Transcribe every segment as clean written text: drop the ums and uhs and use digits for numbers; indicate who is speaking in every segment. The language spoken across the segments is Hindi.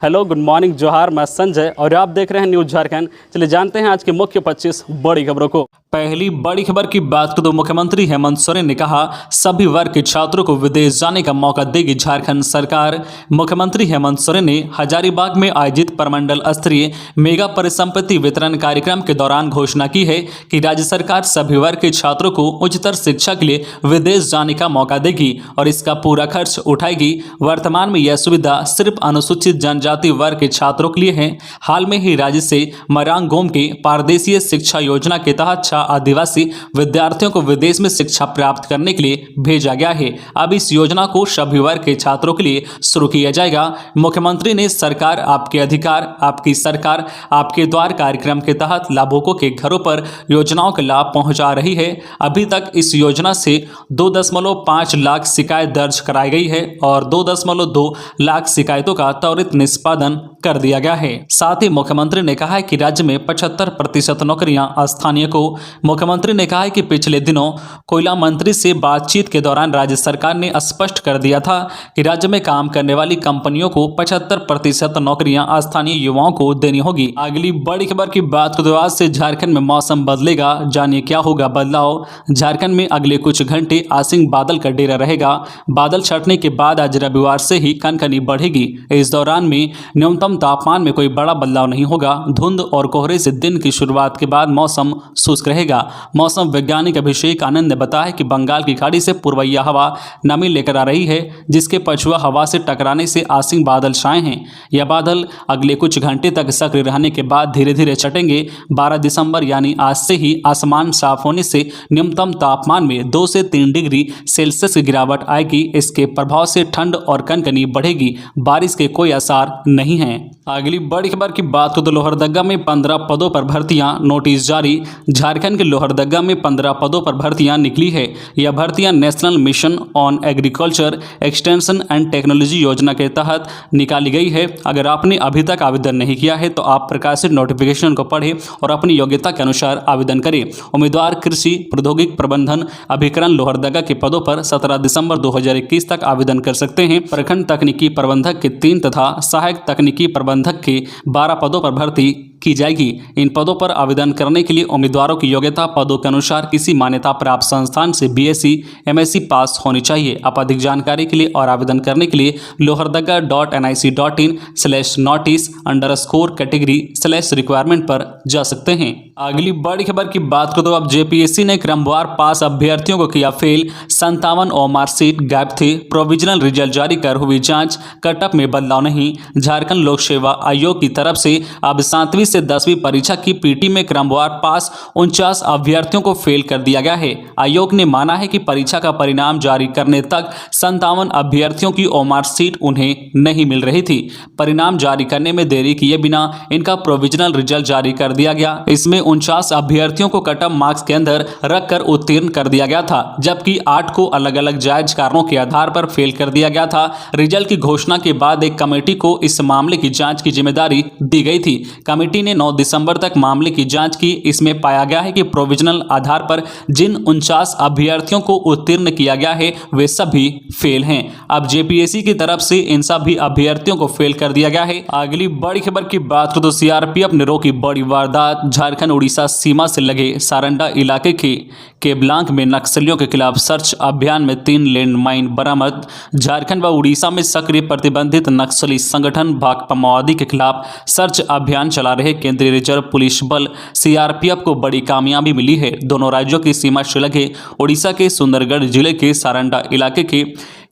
Speaker 1: हेलो, गुड मॉर्निंग, जोहार। मैं संजय और आप देख रहे हैं न्यूज़ झारखंड। चलिए जानते हैं आज की मुख्य 25 बड़ी खबरों को। पहली बड़ी खबर की बात करें तो मुख्यमंत्री हेमंत सोरेन ने कहा सभी वर्ग के छात्रों को विदेश जाने का मौका देगी झारखंड सरकार। मुख्यमंत्री हेमंत सोरेन ने हजारीबाग में आयोजित प्रमंडल स्तरीय मेगा परिसंपत्ति वितरण कार्यक्रम के दौरान घोषणा की है कि राज्य सरकार सभी वर्ग के छात्रों को उच्चतर शिक्षा के लिए विदेश जाने का मौका देगी और इसका पूरा खर्च उठाएगी। वर्तमान में यह सुविधा सिर्फ अनुसूचित जनजाति वर्ग के छात्रों के लिए है। हाल में ही राज्य से मरांगोम के पारदेशीय शिक्षा योजना के तहत आदिवासी विद्यार्थियों को विदेश में शिक्षा प्राप्त करने के लिए भेजा गया है। अब इस योजना को सभी वर्ग के छात्रों के लिए शुरू किया जाएगा। मुख्यमंत्री ने सरकार आपके अधिकार आपकी सरकार आपके द्वार कार्यक्रम के तहत लाभुकों के घरों पर योजनाओं का लाभ पहुंचा रही है। अभी तक इस योजना से 2.5 लाख शिकायत दर्ज कराई गई है और 2.2 लाख शिकायतों का त्वरित निष्पादन कर दिया गया है। साथ ही मुख्यमंत्री ने कहा है कि राज्य में 75% नौकरियां स्थानीय को। मुख्यमंत्री ने कहा है कि पिछले दिनों कोयला मंत्री से बातचीत के दौरान राज्य सरकार ने स्पष्ट कर दिया था कि राज्य में काम करने वाली कंपनियों को 75% नौकरियां स्थानीय युवाओं को देनी होगी। अगली बड़ी खबर की बात करें तो आज से झारखंड में मौसम बदलेगा। जानिए क्या होगा बदलाव। झारखंड में अगले कुछ घंटे आसिन बादल का डेरा रहेगा। बादल छटने के बाद आज रविवार से ही कनकनी बढ़ेगी। इस दौरान में न्यूनतम तापमान में कोई बड़ा बदलाव नहीं होगा। धुंध और कोहरे से दिन की शुरुआत के बाद मौसम शुष्क रहेगा। मौसम वैज्ञानिक अभिषेक आनंद ने बताया कि बंगाल की खाड़ी से पूर्वइया हवा नमी लेकर आ रही है, जिसके पछुआ हवा से टकराने से आसिन बादल छाए हैं। यह बादल अगले कुछ घंटे तक सक्रिय रहने के बाद धीरे धीरे छटेंगे। 12 दिसंबर यानी आज से ही आसमान साफ होने से न्यूनतम तापमान में 2 से 3 डिग्री सेल्सियस की गिरावट आएगी। इसके प्रभाव से ठंड और कनकनी बढ़ेगी। बारिश के कोई आसार नहीं है। अगली बड़ी खबर की बात करें तो लोहरदगा में 15 पदों पर भर्तियां, नोटिस जारी। झारखंड के लोहरदगा में 15 पदों पर भर्तियां निकली है। यह भर्तियां national mission on agriculture extension and technology योजना के तहत निकाली गई है। अगर आपने अभी तक आवेदन नहीं किया है तो आप प्रकाशित नोटिफिकेशन को पढ़ें और अपनी योग्यता के अनुसार आवेदन करें। उम्मीदवार कृषि प्रौद्योगिक प्रबंधन अभिकरण लोहरदगा के पदों पर 17 दिसंबर 2021 तक आवेदन कर सकते हैं। प्रखंड तकनीकी प्रबंधक के 3 तथा सहायक तकनीकी प्रबंधक के 12 पदों पर भर्ती की जाएगी। इन पदों पर आवेदन करने के लिए उम्मीदवारों की योग्यता पदों के अनुसार किसी मान्यता प्राप्त संस्थान से BSc MSc पास होनी चाहिए। आप अधिक जानकारी के लिए और आवेदन करने के लिए lohardaga.nic.in/notice_category/requirement पर जा सकते हैं। अगली बड़ी खबर की बात करें तो अब JPSC ने क्रमवार पास अभ्यर्थियों को किया फेल। 57 और मार्कशीट गायब थे। प्रोविजनल रिजल्ट जारी कर हुई जांच, कटअप में बदलाव नहीं। झारखंड लोक सेवा आयोग की तरफ से अब 7वीं से 10वीं परीक्षा की PT में क्रमवार पास 49 अभ्यर्थियों को फेल कर दिया गया है। आयोग ने माना है कि परीक्षा का परिणाम जारी करने तक 57 अभ्यर्थियों की और मार्कशीट उन्हें नहीं मिल रही थी। परिणाम जारी करने में देरी किए बिना इनका प्रोविजनल रिजल्ट जारी कर दिया गया। इसमें 49 अभ्यर्थियों को कटअप मार्क्स के अंदर रखकर उत्तीर्ण कर दिया गया था, जबकि 8 को अलग अलग जायज कारणों के आधार पर फेल कर दिया गया था। रिजल्ट की घोषणा के बाद एक कमेटी को इस मामले की जांच की जिम्मेदारी दी गई थी। कमेटी ने 9 दिसंबर तक मामले की जांच की। इसमें पाया गया है कि प्रोविजनल आधार पर जिन 49 अभ्यर्थियों को उत्तीर्ण किया गया है वे सभी फेल हैं। अब JPSC की तरफ से इन सभी अभ्यर्थियों को फेल कर दिया गया है। अगली बड़ी खबर की बात करें तो CRPF ने रोकी बड़ी वारदात। झारखंड उड़ीसा सीमा से लगे सारंडा इलाके के केबलांग में नक्सलियों के खिलाफ सर्च अभियान में 3 लैंडमाइन बरामद। झारखंड व उड़ीसा में सक्रिय प्रतिबंधित नक्सली संगठन भाकपा माओवादी के खिलाफ सर्च अभियान चला रहे केंद्रीय रिजर्व पुलिस बल CRPF को बड़ी कामयाबी मिली है। दोनों राज्यों की सीमा से लगे उड़ीसा के सुंदरगढ़ जिले के सारंडा इलाके के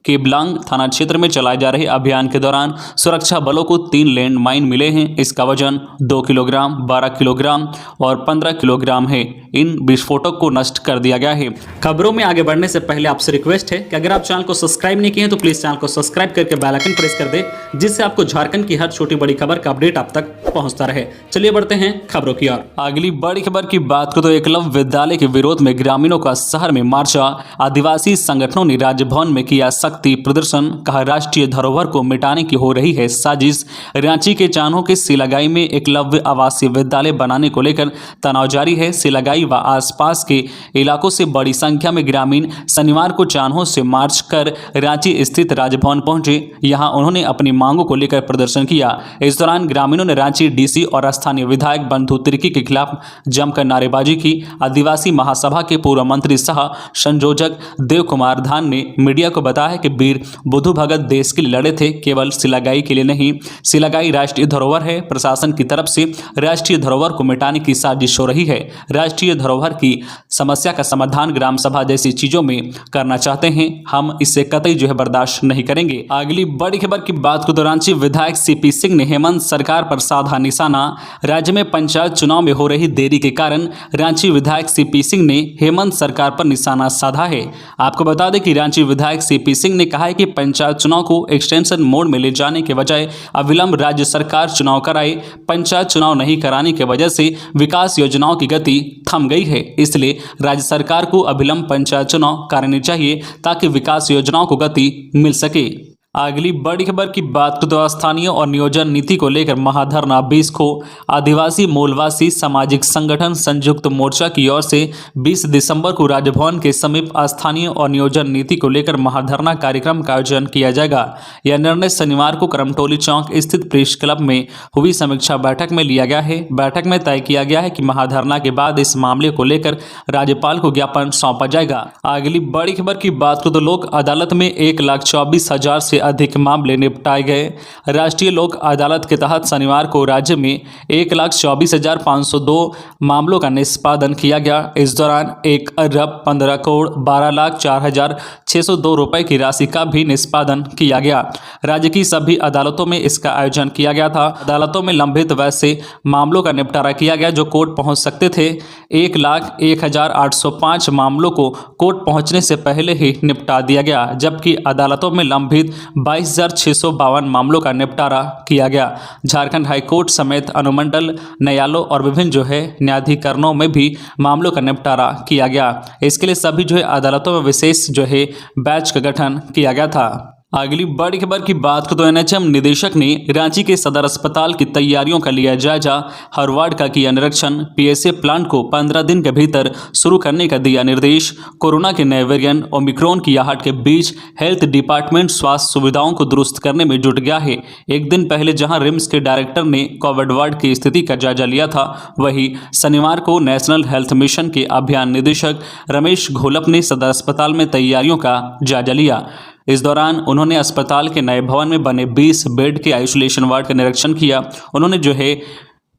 Speaker 1: केबलांग थाना क्षेत्र में चलाए जा रहे अभियान के दौरान सुरक्षा बलों को 3 लैंड माइन मिले हैं। इसका वजन 2 किलोग्राम, 12 किलोग्राम और 15 किलोग्राम है। इन विस्फोटक को नष्ट कर दिया गया है। खबरों में आगे बढ़ने से पहले आपसे रिक्वेस्ट है कि अगर आप चैनल को सब्सक्राइब नहीं किए हैं तो प्लीज चैनल को सब्सक्राइब करके बेल आइकन प्रेस कर दे, जिससे आपको झारखंड की हर छोटी बड़ी खबर का अपडेट आप तक पहुंचता रहे। चलिए बढ़ते हैं खबरों की ओर। अगली बड़ी खबर की बात करें तो एकलव्य विद्यालय के विरोध में ग्रामीणों का शहर में मार्चा। आदिवासी संगठनों ने राजभवन में किया शक्ति प्रदर्शन, कहा राष्ट्रीय धरोहर को मिटाने की हो रही है साजिश। रांची के चान्हो के सिलागाई में एकलव्य आवासीय विद्यालय बनाने को लेकर तनाव जारी है। सिलागाई व आसपास के इलाकों से बड़ी संख्या में ग्रामीण शनिवार को चान्हो से मार्च कर रांची स्थित राजभवन पहुंचे। यहां उन्होंने अपनी मांगों को लेकर प्रदर्शन किया। इस दौरान ग्रामीणों ने रांची डीसी और स्थानीय विधायक बंधु तिर्की के खिलाफ जमकर नारेबाजी की। आदिवासी महासभा के पूर्व मंत्री सह संयोजक देव कुमार धान ने मीडिया को बताया कि वीर बुद्धू भगत देश के लिए लड़े थे, केवल सिलागाई के लिए नहीं। सिलागाई राष्ट्रीय धरोहर है। प्रशासन की तरफ से राष्ट्रीय धरोहर को मिटाने की साजिश हो रही है। राष्ट्रीय धरोहर की समस्या का समाधान ग्राम सभा जैसी चीजों में करना चाहते हैं। हम इसे कतई बर्दाश्त नहीं करेंगे। अगली बड़ी खबर की बात को रांची विधायक सीपी सिंह ने हेमंत सरकार पर साधा निशाना। राज्य में पंचायत चुनाव में हो रही देरी के कारण रांची विधायक सीपी सिंह ने हेमंत सरकार पर निशाना साधा है। आपको बता दें कि रांची विधायक सीपी सिंह ने कहा है कि पंचायत चुनाव को एक्सटेंशन मोड में ले जाने के बजाय अविलंब राज्य सरकार चुनाव कराए। पंचायत चुनाव नहीं कराने की वजह से विकास योजनाओं की गति थम गई है, इसलिए राज्य सरकार को अविलंब पंचायत चुनाव कराने चाहिए ताकि विकास योजनाओं को गति मिल सके। अगली बड़ी खबर की बात तो स्थानीय और नियोजन नीति को लेकर महाधरना 20 को आदिवासी मूलवासी सामाजिक संगठन संयुक्त मोर्चा की ओर से 20 दिसंबर को राजभवन के समीप स्थानीय और नियोजन नीति को लेकर महाधरना कार्यक्रम का आयोजन किया जाएगा। यह निर्णय शनिवार को करमटोली चौक स्थित प्रेस क्लब में हुई समीक्षा बैठक में लिया गया है। बैठक में तय किया गया है कि महाधरना के बाद इस मामले को लेकर राज्यपाल को ज्ञापन सौंपा जाएगा। अगली बड़ी खबर की बात तो लोक अदालत में 1,24,000 से अधिक मामले निपटाए गए। राष्ट्रीय लोक अदालत के तहत शनिवार को राज्य में 1,24,502 मामलों का निष्पादन किया गया। इस दौरान 1,15,12,04,602 रुपए की राशि का भी निष्पादन किया गया। राज्य की सभी अदालतों में इसका आयोजन किया गया था। अदालतों में लंबित वैसे मामलों का निपटारा किया गया जो कोर्ट पहुंच सकते थे। 1,01,805 मामलों को कोर्ट पहुंचने से पहले ही निपटा दिया गया, जबकि अदालतों में लंबित 22,652 मामलों का निपटारा किया गया। झारखंड हाईकोर्ट समेत अनुमंडल न्यायालयों और विभिन्न न्यायाधिकरणों में भी मामलों का निपटारा किया गया। इसके लिए सभी अदालतों में विशेष बैच का गठन किया गया था। अगली बड़ी खबर की बात को एनएचएम निदेशक ने रांची के सदर अस्पताल की तैयारियों का लिया जायजा। हर वार्ड का किया निरीक्षण। पीएसए प्लांट को 15 दिन के भीतर शुरू करने का दिया निर्देश। कोरोना के नए वेरिएंट ओमिक्रॉन की आहट के बीच हेल्थ डिपार्टमेंट स्वास्थ्य सुविधाओं को दुरुस्त करने में जुट गया है। एक दिन पहले जहां रिम्स के डायरेक्टर ने कोविड वार्ड की स्थिति का जायजा लिया था, वहीं शनिवार को नेशनल हेल्थ मिशन के अभियान निदेशक रमेश घोलप ने सदर अस्पताल में तैयारियों का जायजा लिया। इस दौरान उन्होंने अस्पताल के नए भवन में बने 20 बेड के आइसोलेशन वार्ड का निरीक्षण किया। उन्होंने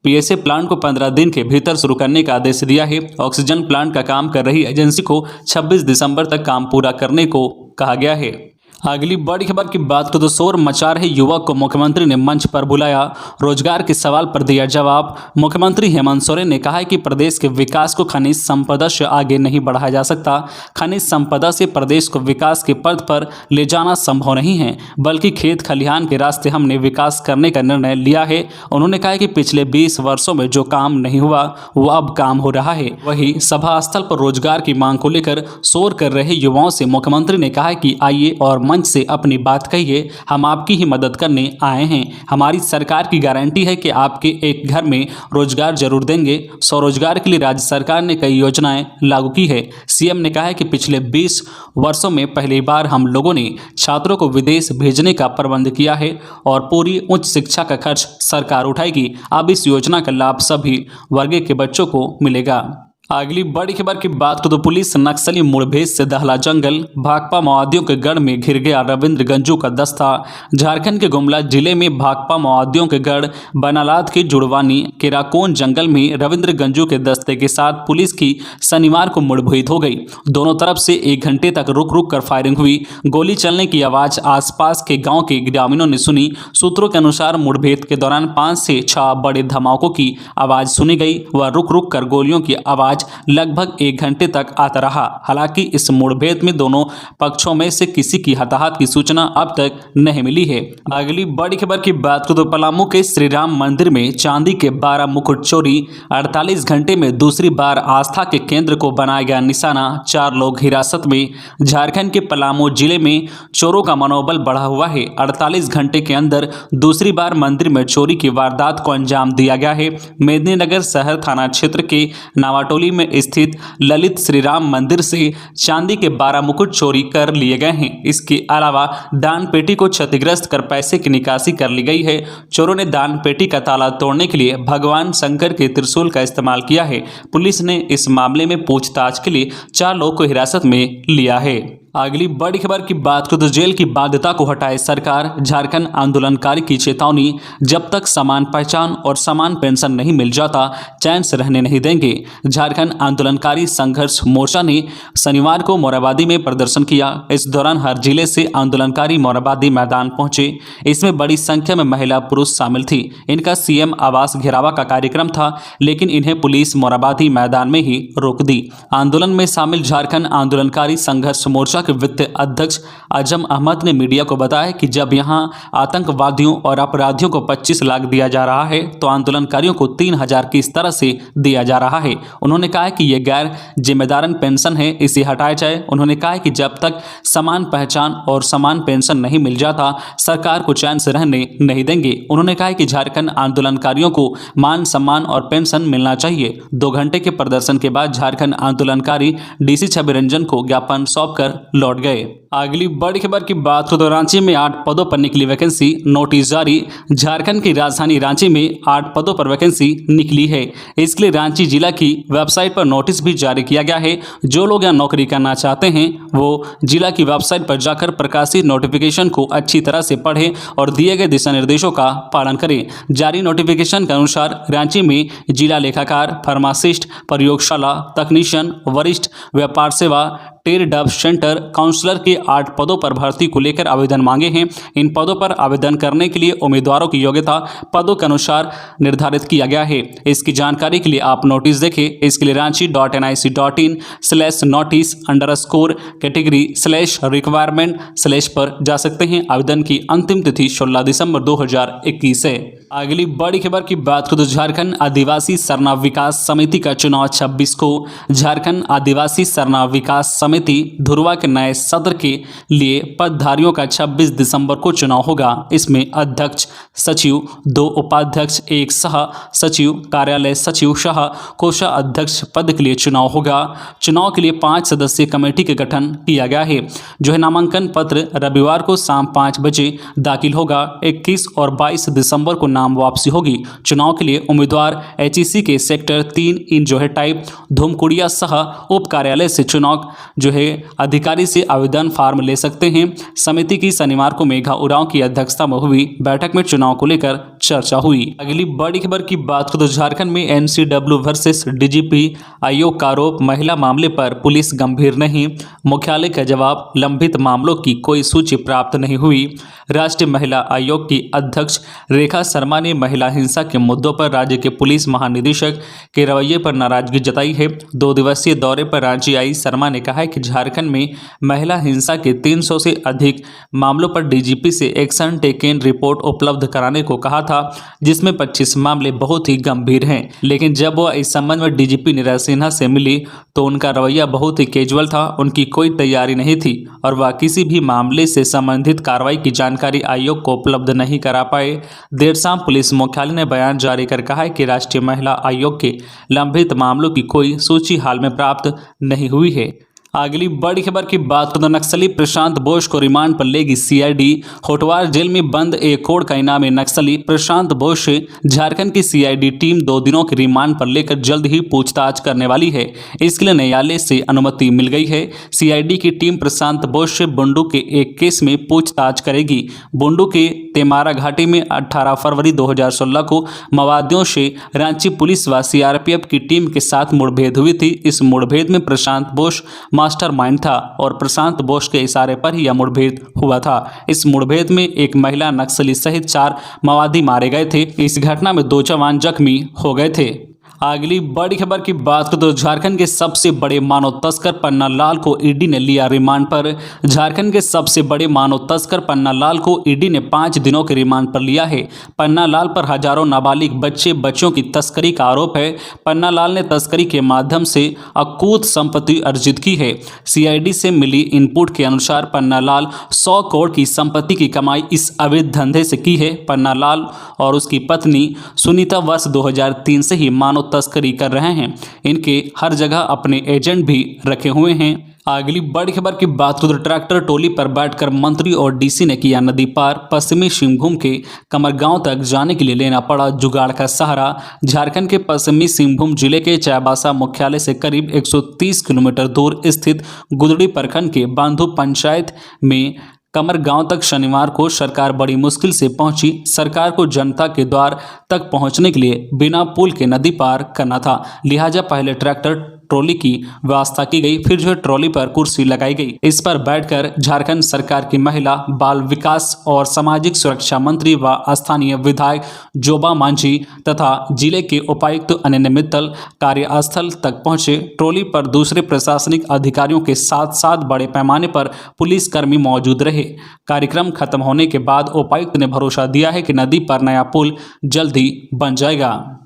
Speaker 1: पीएसए प्लांट को 15 दिन के भीतर शुरू करने का आदेश दिया है। ऑक्सीजन प्लांट का काम कर रही एजेंसी को 26 दिसंबर तक काम पूरा करने को कहा गया है। अगली बड़ी खबर की बात को शोर मचा रहे युवक को मुख्यमंत्री ने मंच पर बुलाया। रोजगार के सवाल पर दिया जवाब। मुख्यमंत्री हेमंत सोरेन ने कहा है कि प्रदेश के विकास को खनिज संपदा से आगे नहीं बढ़ाया जा सकता। खनिज संपदा से प्रदेश को विकास के पथ पर ले जाना संभव नहीं है, बल्कि खेत खलिहान के रास्ते हमने विकास करने का निर्णय लिया है। उन्होंने कहा कि पिछले 20 वर्षों में जो काम नहीं हुआ वो अब काम हो रहा है। वहीं सभा स्थल पर रोजगार की मांग को लेकर शोर कर रहे युवाओं से मुख्यमंत्री ने कहा कि आइए और मंच से अपनी बात कहिए, हम आपकी ही मदद करने आए हैं। हमारी सरकार की गारंटी है कि आपके एक घर में रोजगार जरूर देंगे। स्वरोजगार के लिए राज्य सरकार ने कई योजनाएं लागू की है। सीएम ने कहा है कि पिछले 20 वर्षों में पहली बार हम लोगों ने छात्रों को विदेश भेजने का प्रबंध किया है और पूरी उच्च शिक्षा का खर्च सरकार उठाएगी। अब इस योजना का लाभ सभी वर्ग के बच्चों को मिलेगा। अगली बड़ी खबर की बात तो पुलिस नक्सली मुठभेड़ से दहला जंगल। भाकपा माओवादियों के गढ़ में घिर गया रविंद्र गंजू का दस्ता। झारखंड के गुमला जिले में भाकपा माओवादियों के गढ़ बनालाद के जुड़वानी केराकोन जंगल में रविंद्र गंजू के दस्ते के साथ पुलिस की शनिवार को मुठभेड़ हो गई। दोनों तरफ से 1 घंटे तक रुक रुक कर फायरिंग हुई। गोली चलने की आवाज आसपास के गाँव के ग्रामीणों ने सुनी। सूत्रों के अनुसार मुठभेड़ के दौरान 5 से 6 बड़े धमाकों की आवाज सुनी गई व रुक रुक कर गोलियों की आवाज आवाज लगभग 1 घंटे तक आता रहा। हालांकि इस मुठभेड़ में दोनों पक्षों में से किसी की हताहत की सूचना अब तक नहीं मिली है। अगली बड़ी खबर की बात करें तो पलामू के श्री राम मंदिर में चांदी के 12 मुकुट चोरी, 48 घंटे में दूसरी बार आस्था के केंद्र को बनाया गया निशाना, 4 लोग हिरासत में। झारखंड के पलामू जिले में चोरों का मनोबल बढ़ा हुआ है। 48 घंटे के अंदर दूसरी बार मंदिर में चोरी की वारदात को अंजाम दिया गया है। मेदिनीनगर शहर थाना क्षेत्र के नावाटोली में स्थित ललित श्री राम मंदिर से चांदी के 12 मुकुट चोरी कर लिए गए हैं। इसके अलावा दान पेटी को क्षतिग्रस्त कर पैसे की निकासी कर ली गई है। चोरों ने दान पेटी का ताला तोड़ने के लिए भगवान शंकर के त्रिशूल का इस्तेमाल किया है। पुलिस ने इस मामले में पूछताछ के लिए 4 लोगों को हिरासत में लिया है। अगली बड़ी खबर की बात करें तो जेल की बाध्यता को हटाए सरकार, झारखंड आंदोलनकारी की चेतावनी, जब तक समान पहचान और समान पेंशन नहीं मिल जाता चैन से रहने नहीं देंगे। झारखंड आंदोलनकारी संघर्ष मोर्चा ने शनिवार को मोरहाबादी में प्रदर्शन किया। इस दौरान हर जिले से आंदोलनकारी मोरहाबादी मैदान पहुंचे। इसमें बड़ी संख्या में महिला पुरुष शामिल थी। इनका सीएम आवास घेरावा का कार्यक्रम था, लेकिन इन्हें पुलिस मोरहाबादी मैदान में ही रोक दी। आंदोलन में शामिल झारखंड आंदोलनकारी संघर्ष मोर्चा के वित्त अध्यक्ष आजम अहमद ने मीडिया को बताया कि जब यहां आतंकवादियों और अपराधियों को 25 लाख दिया जा रहा है तो आंदोलनकारियों को 3000 किस तरह से दिया जा रहा है। उन्होंने कहा कि यह गैर जिम्मेदारन पेंशन है, इसे हटाया जाए। उन्होंने कहा कि जब तक समान पहचान और समान पेंशन नहीं मिल जाता सरकार को चैन से रहने नहीं देंगे। उन्होंने कहा कि झारखंड आंदोलनकारियों को मान सम्मान और पेंशन मिलना चाहिए। 2 घंटे के प्रदर्शन के बाद झारखंड आंदोलनकारी डीसी छवि रंजन को ज्ञापन सौंपकर लौट गए। अगली बड़ी खबर की बात करें तो रांची में 8 पदों पर निकली वैकेंसी, नोटिस जारी। झारखंड की राजधानी रांची में 8 पदों पर वैकेंसी निकली है। इसके लिए रांची जिला की वेबसाइट पर नोटिस भी जारी किया गया है। जो लोग यहाँ नौकरी करना चाहते हैं वो जिला की वेबसाइट पर जाकर प्रकाशित नोटिफिकेशन को अच्छी तरह से पढ़ें और दिए गए दिशा निर्देशों का पालन करें। जारी नोटिफिकेशन के अनुसार रांची में जिला लेखाकार, फार्मासिस्ट, प्रयोगशाला तकनीशियन, वरिष्ठ व्यापार सेवा, टेर डब सेंटर काउंसलर के 8 पदों पर भर्ती को लेकर आवेदन मांगे हैं। इन पदों पर आवेदन करने के लिए उम्मीदवारों की योग्यता पदों के अनुसार निर्धारित किया गया है। इसकी जानकारी के लिए आप नोटिस देखें। इसके लिए ranchi.nic.in/notice_category/requirement/ पर जा सकते हैं। आवेदन की अंतिम तिथि 16 दिसंबर 2021 है। अगली बड़ी खबर की बात करें तो झारखंड आदिवासी सरना विकास समिति का चुनाव 26 को। झारखंड आदिवासी सरना विकास समिति धुरवा के नए सदर के लिए पदधारियों का 26 दिसंबर को चुनाव होगा। इसमें अध्यक्ष सचिव, 2 उपाध्यक्ष, 1 सह सचिव, कार्यालय सचिव सह कोषाध्यक्ष पद के लिए चुनाव होगा। चुनाव के लिए 5 सदस्यीय कमेटी के गठन किया गया है। जो है नामांकन पत्र रविवार को शाम 5 बजे दाखिल होगा। 21 और 22 दिसंबर को नाम वापसी होगी। चुनाव के लिए उम्मीदवार एचईसी के सेक्टर 3 इन जो है टाइप धूमकुड़िया सह उप कार्यालय से चुनाव जो है अधिकारी से आवेदन फॉर्म ले सकते हैं। समिति की शनिवार को मेघा उरांव की अध्यक्षता में हुई बैठक में चुनाव को लेकर चर्चा हुई। अगली बड़ी खबर की बात करें तो झारखंड में एनसीडब्ल्यू वर्सेस डीजीपी आयोग का आरोप, महिला मामले पर पुलिस गंभीर नहीं। मुख्यालय का जवाब, लंबित मामलों की कोई सूची प्राप्त नहीं हुई। राष्ट्रीय महिला आयोग की अध्यक्ष रेखा शर्मा ने महिला हिंसा के मुद्दों पर राज्य के पुलिस महानिदेशक के रवैये पर नाराजगी जताई है। 2 दिवसीय दौरे पर रांची आई शर्मा ने कहा है कि झारखंड में महिला हिंसा के 300 से अधिक मामलों पर डीजीपी से एक्शन टेकन रिपोर्ट उपलब्ध कराने को कहा था, जिसमें 25 मामले बहुत ही गंभीर हैं। लेकिन जब वह इस संबंध में डीजीपी नीरज सिन्हा से मिली तो उनका रवैया बहुत ही कैजुअल था। उनकी कोई तैयारी नहीं थी और वह किसी भी मामले से संबंधित कार्रवाई की जानकारी आयोग को उपलब्ध नहीं करा पाए। देर शाम पुलिस मुख्यालय ने बयान जारी कर कहा है कि राष्ट्रीय महिला आयोग के लंबित मामलों की कोई सूची हाल में प्राप्त नहीं हुई है। अगली बड़ी खबर की बात करें तो नक्सली प्रशांत बोस को रिमांड पर लेगी सीआईडी। होटवार जेल में बंद एक करोड़ का इनामी नक्सली प्रशांत बोस से झारखंड की सीआईडी टीम 2 दिनों के रिमांड पर लेकर जल्द ही पूछताछ करने वाली है। इसके लिए न्यायालय से अनुमति मिल गई है। सीआईडी की टीम प्रशांत बोस से बुंडू के एक केस में पूछताछ करेगी। बुंडू के तेमारा घाटी में 18 फरवरी 2016 को माओवादियों से रांची पुलिस व सीआरपीएफ की टीम के साथ मुठभेड़ हुई थी। इस मुठभेड़ में प्रशांत बोस मास्टरमाइंड था और प्रशांत बोस के इशारे पर ही यह मुठभेड़ हुआ था। इस मुठभेड़ में एक महिला नक्सली सहित 4 माओवादी मारे गए थे। इस घटना में 2 जवान जख्मी हो गए थे। अगली बड़ी खबर की बात करें तो झारखंड के सबसे बड़े मानव तस्कर पन्ना लाल को ईडी ने लिया रिमांड पर। झारखंड के सबसे बड़े मानव तस्कर पन्ना लाल को ईडी ने 5 दिनों के रिमांड पर लिया है। पन्ना लाल पर हजारों नाबालिग बच्चों की तस्करी का आरोप है। पन्ना लाल ने तस्करी के माध्यम से अकूत संपत्ति अर्जित की है। सीआईडी से मिली इनपुट के अनुसार पन्ना लाल 100 करोड़ की संपत्ति की कमाई इस अवैध धंधे से की है। पन्ना लाल और उसकी पत्नी सुनीता वर्ष 2003 से ही मानव तस्करी कर रहे हैं। इनके हर जगह अपने एजेंट भी रखे हुए हैं। अगली बड़ी खबर की बात करें तो ट्रैक्टर ट्रॉली पर बैठकर मंत्री और डीसी ने किया नदी पार। पश्चिमी सिंहभूम के कमरगांव तक जाने के लिए लेना पड़ा जुगाड़ का सहारा। झारखंड के पश्चिमी सिंहभूम जिले के चाईबासा मुख्यालय से करीब 130 किलोमीटर दूर स्थित गुदड़ी प्रखंड के बांधु पंचायत में कमरगांव तक शनिवार को सरकार बड़ी मुश्किल से पहुंची। सरकार को जनता के द्वार तक पहुंचने के लिए बिना पुल के नदी पार करना था, लिहाजा पहले ट्रैक्टर ट्रॉली की व्यवस्था की गई, फिर जो है ट्रॉली पर कुर्सी लगाई गई। इस पर बैठकर झारखंड सरकार की महिला बाल विकास और सामाजिक सुरक्षा मंत्री व स्थानीय विधायक जोबा मांझी तथा जिले के उपायुक्त अनन्य मित्तल कार्यस्थल तक पहुंचे। ट्रॉली पर दूसरे प्रशासनिक अधिकारियों के साथ साथ बड़े पैमाने पर पुलिसकर्मी मौजूद रहे। कार्यक्रम खत्म होने के बाद उपायुक्त ने भरोसा दिया है कि नदी पर नया पुल जल्दी बन जाएगा।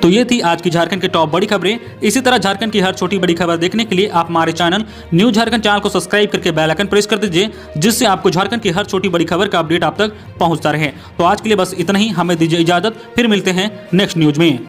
Speaker 1: तो ये थी आज की झारखंड की टॉप बड़ी खबरें। इसी तरह झारखंड की हर छोटी बड़ी खबर देखने के लिए आप हमारे चैनल न्यूज झारखंड चैनल को सब्सक्राइब करके बेल आइकन प्रेस कर दीजिए, जिससे आपको झारखंड की हर छोटी बड़ी खबर का अपडेट आप तक पहुंचता रहे। तो आज के लिए बस इतना ही, हमें दीजिए इजाजत, फिर मिलते हैं नेक्स्ट न्यूज में।